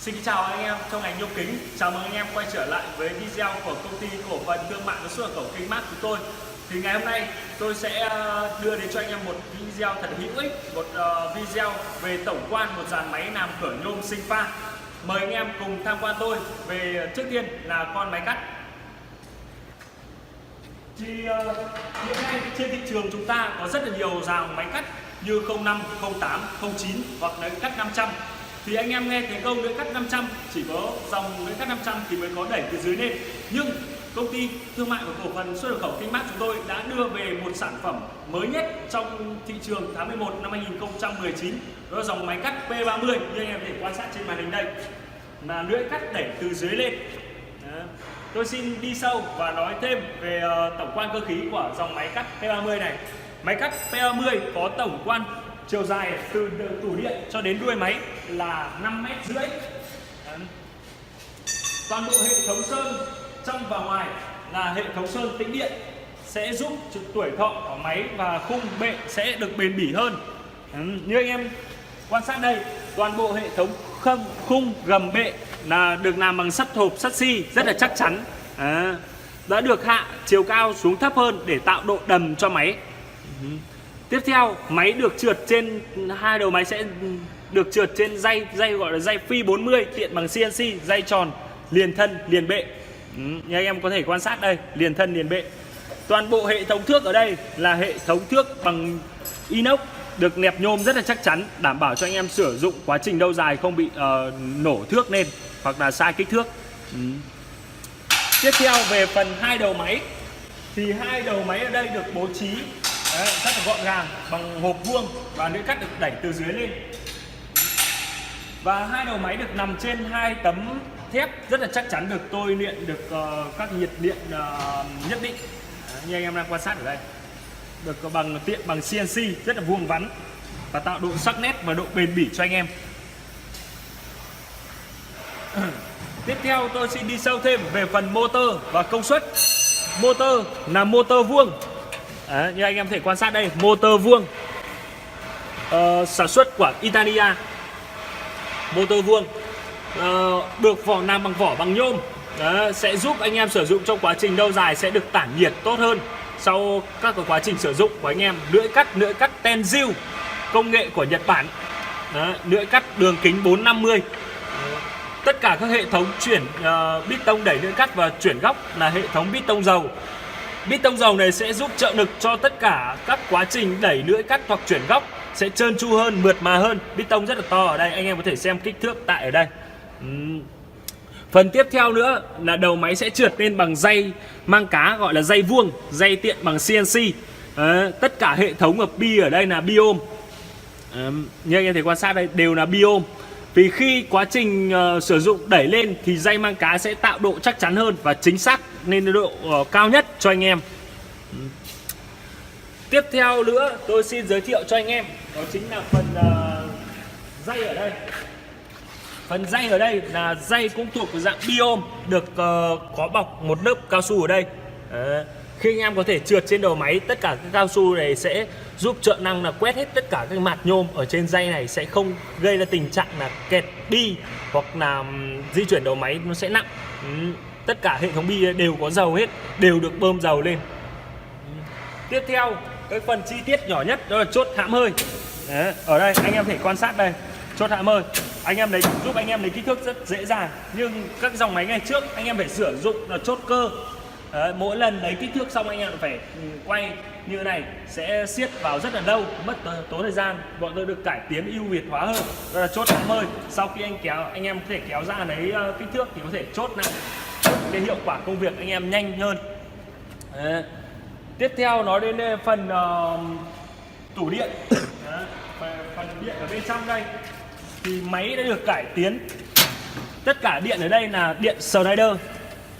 Xin chào anh em trong ngành nhôm kính. Chào mừng anh em quay trở lại với video của công ty cổ phần thương mại và xuất khẩu kính mát của tôi. Thì ngày hôm nay tôi sẽ đưa đến cho anh em một video thật hữu ích, một video về tổng quan một dàn máy làm cửa nhôm sinh pha. Mời anh em cùng tham quan tôi về trước tiên là con máy cắt. Thì hiện nay trên thị trường chúng ta có rất là nhiều dòng máy cắt như 05, 08, 09 hoặc lưỡi cắt 500. Thì anh em nghe thấy câu lưỡi cắt 500 chỉ có dòng lưỡi cắt 500 thì mới có đẩy từ dưới lên. Nhưng công ty thương mại và cổ phần xuất nhập khẩu Kinh Mác chúng tôi đã đưa về một sản phẩm mới nhất trong thị trường tháng 11 năm 2019. Đó là dòng máy cắt P30 như anh em có thể quan sát trên màn hình đây, là lưỡi cắt đẩy từ dưới lên. Đó. Tôi xin đi sâu và nói thêm về tổng quan cơ khí của dòng máy cắt P30 này. Máy cắt P30 có tổng quan chiều dài từ tủ điện cho đến đuôi máy là 5,5 m. Toàn bộ hệ thống sơn trong và ngoài là hệ thống sơn tĩnh điện, sẽ giúp tuổi thọ của máy và khung bệ sẽ được bền bỉ hơn. Như anh em quan sát đây, toàn bộ hệ thống khung gầm bệ là được làm bằng sắt hộp sắt xi rất là chắc chắn. Đã được hạ chiều cao xuống thấp hơn để tạo độ đầm cho máy. Tiếp theo, máy được trượt trên hai đầu máy sẽ được trượt trên dây gọi là dây phi 40 tiện bằng CNC, dây tròn liền thân liền bệ. Như anh em có thể quan sát đây, liền thân liền bệ. Toàn bộ hệ thống thước ở đây là hệ thống thước bằng inox, được nẹp nhôm rất là chắc chắn, đảm bảo cho anh em sử dụng quá trình lâu dài không bị nổ thước lên hoặc là sai kích thước. Tiếp theo về phần hai đầu máy, thì hai đầu máy ở đây được bố trí rất là gọn gàng bằng hộp vuông và lưỡi cắt được đẩy từ dưới lên. Và hai đầu máy được nằm trên hai tấm thép rất là chắc chắn, được tôi luyện được các nhiệt điện nhất định. Như anh em đang quan sát ở đây, được bằng tiện bằng CNC rất là vuông vắn và tạo độ sắc nét và độ bền bỉ cho anh em. Tiếp theo tôi xin đi sâu thêm về phần motor và công suất. Motor là motor vuông. Như anh em có thể quan sát đây, motor vuông sản xuất của Italia. Motor vuông được làm bằng vỏ bằng nhôm. Sẽ giúp anh em sử dụng trong quá trình lâu dài, sẽ được tản nhiệt tốt hơn sau các quá trình sử dụng của anh em. Lưỡi cắt Tenziu công nghệ của Nhật Bản. Lưỡi cắt đường kính 450. Tất cả các hệ thống chuyển bít tông đẩy lưỡi cắt và chuyển góc là hệ thống bít tông dầu. Bít tông dầu này sẽ giúp trợ lực cho tất cả các quá trình đẩy lưỡi cắt hoặc chuyển góc sẽ trơn tru hơn, mượt mà hơn. Bít tông rất là to ở đây, anh em có thể xem kích thước tại ở đây. Phần tiếp theo nữa là đầu máy sẽ trượt lên bằng dây mang cá gọi là dây vuông, dây tiện bằng CNC. Tất cả hệ thống of bi ở đây là biôm. Như anh em thấy quan sát đây đều là biôm. Vì khi quá trình sử dụng đẩy lên thì dây mang cá sẽ tạo độ chắc chắn hơn và chính xác lên độ cao nhất cho anh em. Tiếp theo nữa tôi xin giới thiệu cho anh em, đó chính là phần dây ở đây. Phần dây ở đây là dây cũng thuộc dạng biôm, được có bọc một lớp cao su ở đây. Khi anh em có thể trượt trên đầu máy, tất cả các cao su này sẽ giúp trợ năng là quét hết tất cả các mặt nhôm ở trên dây này, sẽ không gây ra tình trạng là kẹt bi hoặc là di chuyển đầu máy nó sẽ nặng. Tất cả hệ thống bi đều có dầu hết, đều được bơm dầu lên. Tiếp theo cái phần chi tiết nhỏ nhất đó là chốt hãm hơi. Ở đây anh em có thể quan sát đây, chốt hãm hơi. Anh em lấy giúp anh em lấy kích thước rất dễ dàng, nhưng các dòng máy ngày trước anh em phải sử dụng là chốt cơ. Mỗi lần lấy kích thước xong anh em phải quay như này sẽ siết vào rất là lâu, mất tốn thời gian. Bọn tôi được cải tiến ưu việt hóa hơn, đó là chốt hãm hơi. Sau khi anh em có thể kéo ra lấy kích thước thì có thể chốt lại, cái hiệu quả công việc anh em nhanh hơn. Tiếp theo nói đến phần tủ điện. Phần điện ở bên trong đây thì máy đã được cải tiến. Tất cả điện ở đây là điện Schneider.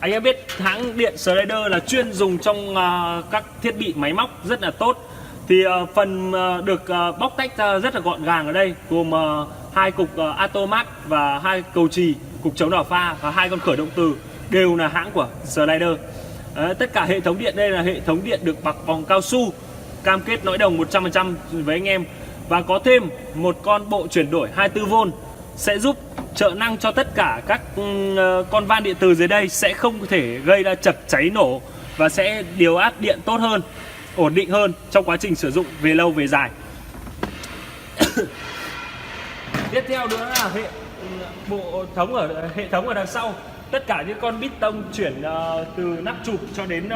Anh em biết hãng điện Schneider là chuyên dùng trong các thiết bị máy móc rất là tốt. Thì phần được bóc tách ra rất là gọn gàng ở đây, gồm hai cục automat và hai cầu chì, cục chống đảo pha và hai con khởi động từ đều là hãng của Schneider. Tất cả hệ thống điện đây là hệ thống điện được bọc vòng cao su, cam kết lõi đồng 100% với anh em. Và có thêm một con bộ chuyển đổi 24V sẽ giúp trợ năng cho tất cả các con van điện từ dưới đây, sẽ không thể gây ra chập cháy nổ và sẽ điều áp điện tốt hơn, ổn định hơn trong quá trình sử dụng về lâu về dài. Tiếp theo nữa là hệ thống ở đằng sau. Tất cả những con bít tông chuyển từ nắp chụp cho đến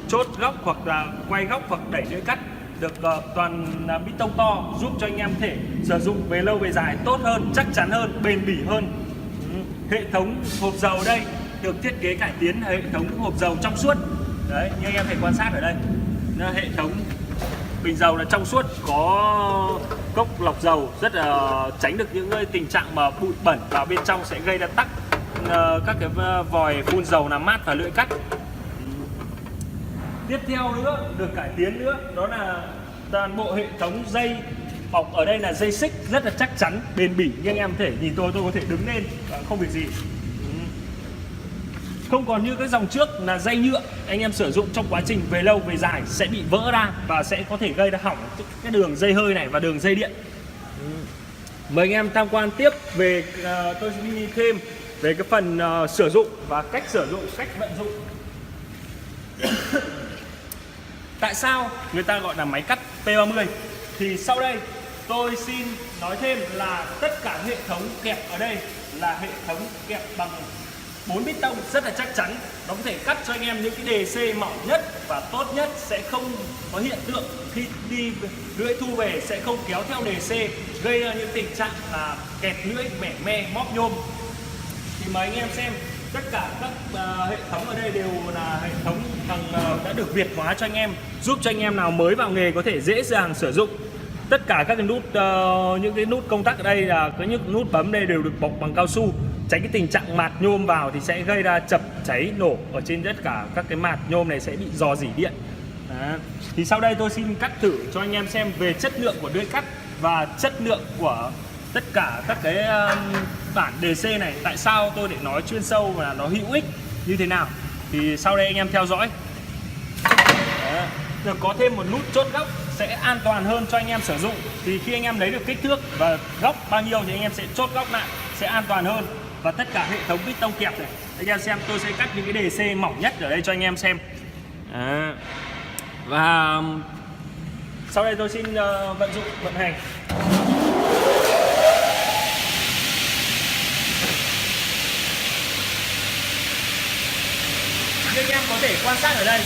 chốt góc hoặc là quay góc hoặc đẩy lưỡi cắt được toàn là bít tông to, giúp cho anh em thể sử dụng về lâu về dài tốt hơn, chắc chắn hơn, bền bỉ hơn. Hệ thống hộp dầu đây được thiết kế cải tiến hệ thống hộp dầu trong suốt. Đấy, như anh em thể quan sát ở đây. Hệ thống bình dầu là trong suốt, có cốc lọc dầu, rất là tránh được những tình trạng mà bụi bẩn vào bên trong sẽ gây ra tắc các cái vòi phun dầu làm mát và lưỡi cắt. Tiếp theo nữa được cải tiến nữa đó là toàn bộ hệ thống dây bọc ở đây là dây xích rất là chắc chắn, bền bỉ. Nhưng anh em thể nhìn tôi có thể đứng lên và không việc gì. Không còn như cái dòng trước là dây nhựa, anh em sử dụng trong quá trình về lâu về dài sẽ bị vỡ ra và sẽ có thể gây ra hỏng cái đường dây hơi này và đường dây điện. Mời anh em tham quan tiếp về tôi sẽ đi thêm về cái phần sử dụng và cách sử dụng, cách vận dụng. Tại sao người ta gọi là máy cắt P30? Thì sau đây tôi xin nói thêm là tất cả hệ thống kẹp ở đây là hệ thống kẹp bằng 4 bít tông rất là chắc chắn. Nó có thể cắt cho anh em những cái đề C mỏng nhất và tốt nhất, sẽ không có hiện tượng khi đi lưỡi thu về sẽ không kéo theo đề C, gây ra những tình trạng là kẹt lưỡi, mẻ me, móp nhôm. Thì mời anh em xem tất cả các hệ thống ở đây đều là hệ thống bằng đã được Việt hóa cho anh em, giúp cho anh em nào mới vào nghề có thể dễ dàng sử dụng. Tất cả các cái nút những cái nút công tắc ở đây là những nút bấm đây đều được bọc bằng cao su, tránh cái tình trạng mạt nhôm vào thì sẽ gây ra chập cháy nổ ở trên tất cả các cái mạt nhôm này, sẽ bị rò rỉ điện. Đó. Thì sau đây tôi xin cắt thử cho anh em xem về chất lượng của lưỡi cắt và chất lượng của tất cả các cái bản DC này. Tại sao tôi để nói chuyên sâu và nó hữu ích như thế nào thì sau đây anh em theo dõi. Đó. Được có thêm một nút chốt góc sẽ an toàn hơn cho anh em sử dụng. Thì khi anh em lấy được kích thước và góc bao nhiêu thì anh em sẽ chốt góc lại, sẽ an toàn hơn. Và tất cả hệ thống bít tông kẹp này, anh em xem tôi sẽ cắt những cái đề C mỏng nhất ở đây cho anh em xem. Đó. Và sau đây tôi xin vận hành. Như anh em có thể quan sát ở đây,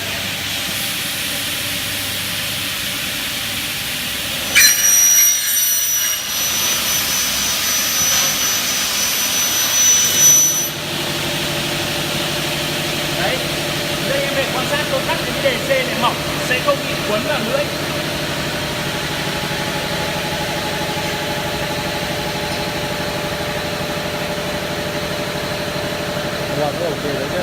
đấy, đây em để quan sát tôi cắt những đề C này mỏng sẽ không bị quấn vào lưỡi. Là cái ok đấy chứ.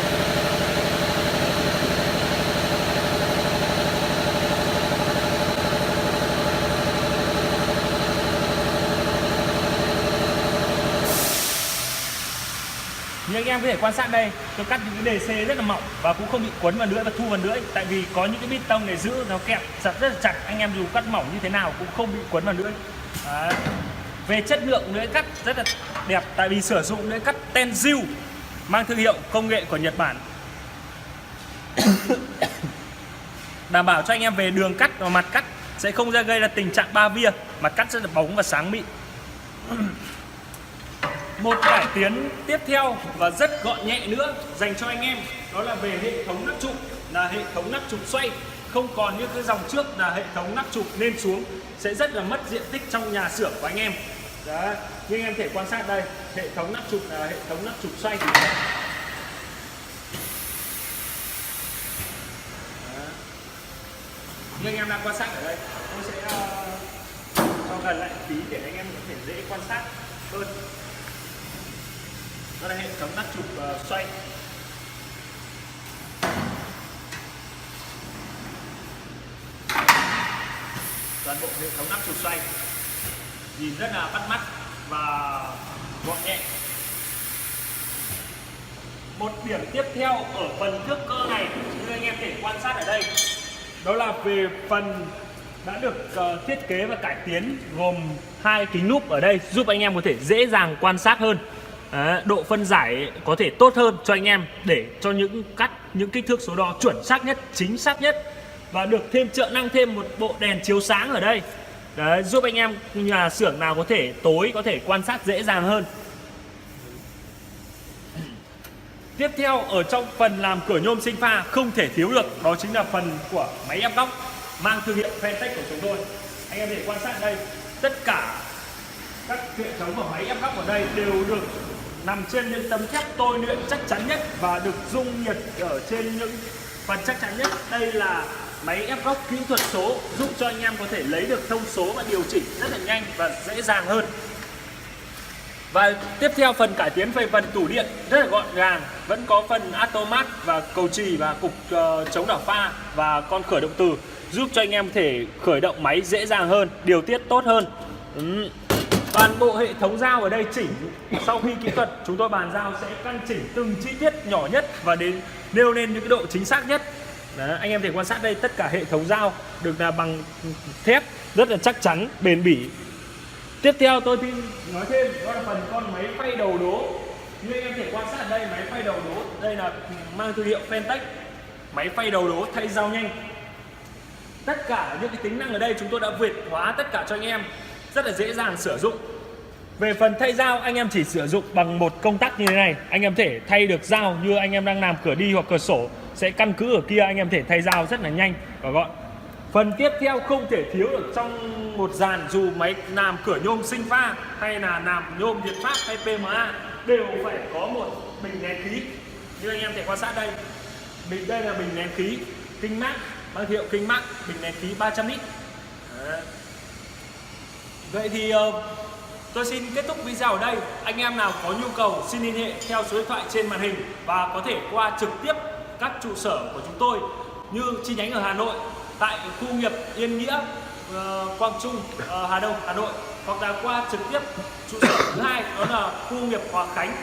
Như anh em có thể quan sát đây, tôi cắt những cái đề C rất là mỏng và cũng không bị quấn vào lưỡi và thu vào lưỡi. Tại vì có những cái bít tông này giữ nó kẹp chặt rất là chặt, anh em dù cắt mỏng như thế nào cũng không bị quấn vào lưỡi. Đấy. Về chất lượng lưỡi cắt rất là đẹp, tại vì sử dụng lưỡi cắt Tenziu mang thương hiệu công nghệ của Nhật Bản. Đảm bảo cho anh em về đường cắt và mặt cắt sẽ không gây ra tình trạng ba via, mặt cắt rất là bóng và sáng mịn. Một cải tiến tiếp theo và rất gọn nhẹ nữa dành cho anh em đó là về hệ thống nắp trụ, là hệ thống nắp trụ xoay. Không còn như cái dòng trước là hệ thống nắp trụ lên xuống, sẽ rất là mất diện tích trong nhà xưởng của anh em. Đó, như anh em thể quan sát đây, hệ thống nắp trụ là hệ thống nắp trụ xoay. Đó. Như anh em đang quan sát ở đây, tôi sẽ cho gần lại tí để anh em có thể dễ quan sát hơn. Đó là hệ thống nắp trụ xoay. Toàn bộ hệ thống nắp trụ xoay nhìn rất là bắt mắt và gọn nhẹ. Một điểm tiếp theo ở phần thước cơ này như anh em thể quan sát ở đây, đó là về phần đã được thiết kế và cải tiến gồm hai kính lúp ở đây giúp anh em có thể dễ dàng quan sát hơn. độ phân giải có thể tốt hơn cho anh em, để cho những kích thước số đo chuẩn xác nhất, chính xác nhất, và được thêm trợ năng thêm một bộ đèn chiếu sáng ở đây. Đấy, giúp anh em nhà xưởng nào có thể tối có thể quan sát dễ dàng hơn. Tiếp theo ở trong phần làm cửa nhôm sinh pha không thể thiếu được đó chính là phần của máy ép góc mang thương hiệu Fentech của chúng tôi. Anh em để quan sát đây, tất cả các hệ thống của máy ép góc ở đây đều được nằm trên những tấm thép tôi luyện chắc chắn nhất và được dung nhiệt ở trên những phần chắc chắn nhất. Đây là máy ép góc kỹ thuật số, giúp cho anh em có thể lấy được thông số và điều chỉnh rất là nhanh và dễ dàng hơn. Và tiếp theo phần cải tiến về phần tủ điện rất là gọn gàng, vẫn có phần automat và cầu chì và cục chống đảo pha và con khởi động từ, giúp cho anh em có thể khởi động máy dễ dàng hơn, điều tiết tốt hơn. Toàn bộ hệ thống dao ở đây chỉnh sau khi kỹ thuật chúng tôi bàn giao sẽ căn chỉnh từng chi tiết nhỏ nhất và nêu lên những cái độ chính xác nhất. Đó, anh em thể quan sát đây, tất cả hệ thống dao được là bằng thép rất là chắc chắn, bền bỉ. Tiếp theo tôi xin nói thêm đó là phần con máy phay đầu đố. Như anh em thể quan sát ở đây, máy phay đầu đố đây là mang thương hiệu Fentech, máy phay đầu đố thay dao nhanh. Tất cả những cái tính năng ở đây chúng tôi đã việt hóa tất cả cho anh em, rất là dễ dàng sử dụng. Về phần thay dao, anh em chỉ sử dụng bằng một công tắc như thế này, anh em thể thay được dao. Như anh em đang làm cửa đi hoặc cửa sổ sẽ căn cứ ở kia, anh em thể thay dao rất là nhanh và gọn. Phần tiếp theo không thể thiếu được trong một dàn, dù máy làm cửa nhôm sinh pha hay là làm nhôm Việt Pháp hay PMA, đều phải có một bình nén khí. Như anh em thể quan sát đây, đây là bình nén khí Kinh Max, mang hiệu Kinh Max, bình nén khí 300 lít. Đấy. Vậy thì tôi xin kết thúc video ở đây. Anh em nào có nhu cầu xin liên hệ theo số điện thoại trên màn hình và có thể qua trực tiếp các trụ sở của chúng tôi như chi nhánh ở Hà Nội, tại khu công nghiệp Yên Nghĩa, Quang Trung, Hà Đông, Hà Nội, hoặc là qua trực tiếp trụ sở thứ hai đó là khu công nghiệp Hòa Khánh,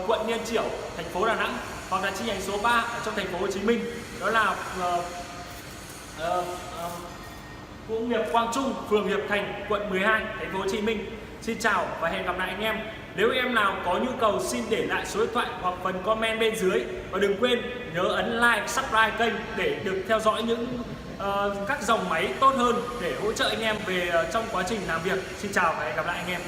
quận Liên Chiểu, thành phố Đà Nẵng, hoặc là chi nhánh số 3 ở trong thành phố Hồ Chí Minh đó là khu công nghiệp Quang Trung, phường Hiệp Thành, quận 12, thành phố Hồ Chí Minh. Xin chào và hẹn gặp lại anh em. Nếu em nào có nhu cầu xin để lại số điện thoại hoặc phần comment bên dưới, và đừng quên nhớ ấn like, subscribe kênh để được theo dõi những các dòng máy tốt hơn để hỗ trợ anh em về trong quá trình làm việc. Xin chào và hẹn gặp lại anh em.